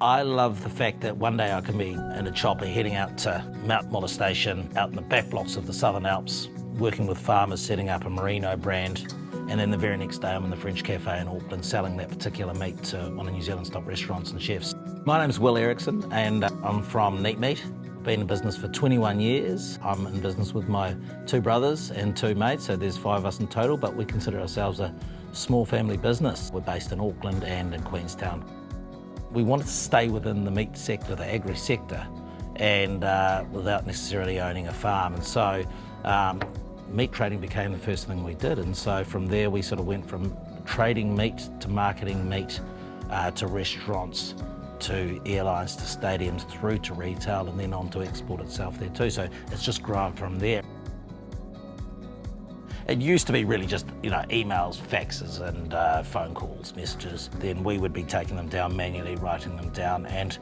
I love the fact that one day I can be in a chopper heading out to Mount Muller Station, out in the back blocks of the Southern Alps, working with farmers, setting up a merino brand, and then the very next day I'm in the French cafe in Auckland selling that particular meat to one of New Zealand's top restaurants and chefs. My name's Will Eriksen and I'm from Neat Meat. Been in business for 21 years. I'm in business with my two brothers and two mates, so there's 5 of us in total, but we consider ourselves a small family business. We're based in Auckland and in Queenstown. We wanted to stay within the meat sector, the agri sector, and without necessarily owning a farm. And so meat trading became the first thing we did. And so from there we sort of went from trading meat to marketing meat to restaurants, to airlines, to stadiums, through to retail, and then on to export itself there too. So it's just grown from there. It used to be really just, emails, faxes and phone calls, messages. Then we would be taking them down manually, writing them down. And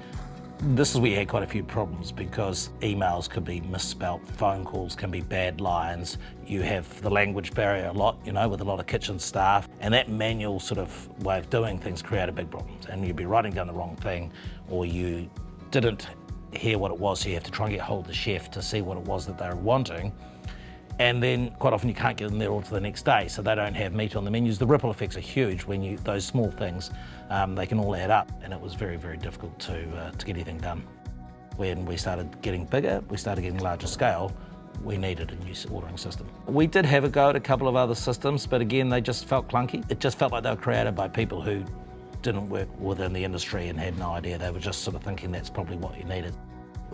this is where we had quite a few problems because emails could be misspelt, phone calls can be bad lines. You have the language barrier a lot, with a lot of kitchen staff. And that manual sort of way of doing things created big problems. And you'd be writing down the wrong thing, or you didn't hear what it was, so you have to try and get hold of the chef to see what it was that they were wanting. And then quite often you can't get them there all to the next day, so they don't have meat on the menus. The ripple effects are huge when those small things, they can all add up, and it was very, very difficult to get anything done. When we started getting bigger, we started getting larger scale, we needed a new ordering system. We did have a go at a couple of other systems, but again, they just felt clunky. It just felt like they were created by people who didn't work within the industry and had no idea. They were just sort of thinking that's probably what you needed.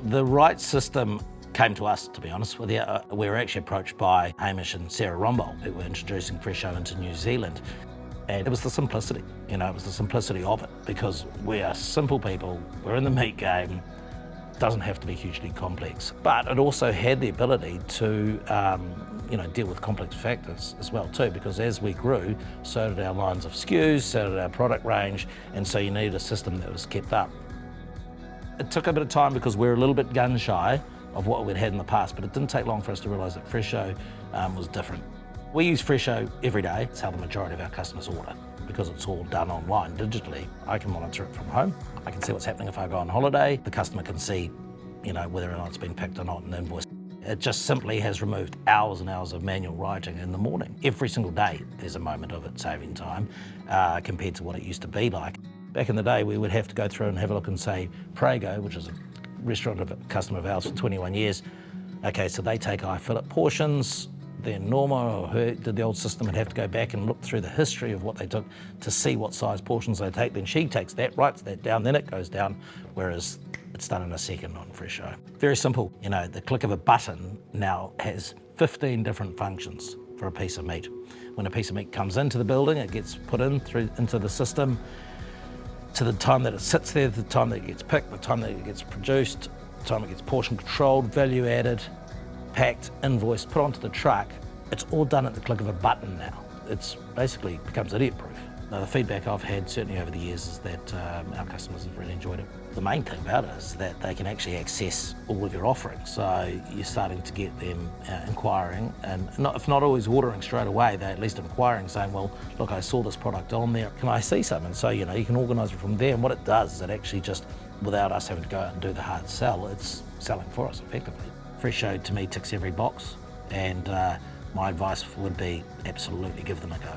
The right system came to us, to be honest with you. We were actually approached by Hamish and Sarah Rombold, who were introducing Fresho into New Zealand. And it was the simplicity, it was the simplicity of it, because we are simple people, we're in the meat game, doesn't have to be hugely complex. But it also had the ability to deal with complex factors as well too, because as we grew, so did our lines of SKUs, so did our product range, and so you needed a system that was kept up. It took a bit of time because we're a little bit gun shy of what we'd had in the past, but it didn't take long for us to realise that Fresho was different. We use Fresho every day. It's how the majority of our customers order, because it's all done online, digitally. I can monitor it from home. I can see what's happening if I go on holiday. The customer can see, whether or not it's been picked or not and invoiced. It just simply has removed hours and hours of manual writing in the morning. Every single day there's a moment of it saving time compared to what it used to be like. Back in the day, we would have to go through and have a look and say, Prego, which is a restaurant of a customer of ours for 21 years. Okay, so they take fillet portions, then Norma or her did the old system would have to go back and look through the history of what they took to see what size portions they take. Then she takes that, writes that down, then it goes down, whereas it's done in a second on Fresho. Very simple, the click of a button now has 15 different functions for a piece of meat. When a piece of meat comes into the building, it gets put into the system, to the time that it sits there, the time that it gets picked, the time that it gets produced, the time it gets portion controlled, value added, packed, invoiced, put onto the truck. It's all done at the click of a button now. It's basically becomes idiot proof. Now, the feedback I've had certainly over the years is that our customers have really enjoyed it. The main thing about it is that they can actually access all of your offerings. So you're starting to get them inquiring, and if not always ordering straight away, they're at least inquiring, saying, well, look, I saw this product on there, can I see some? And so, you can organise it from there. And what it does is it actually just, without us having to go out and do the hard sell, it's selling for us effectively. Fresho, to me, ticks every box, and my advice would be absolutely give them a go.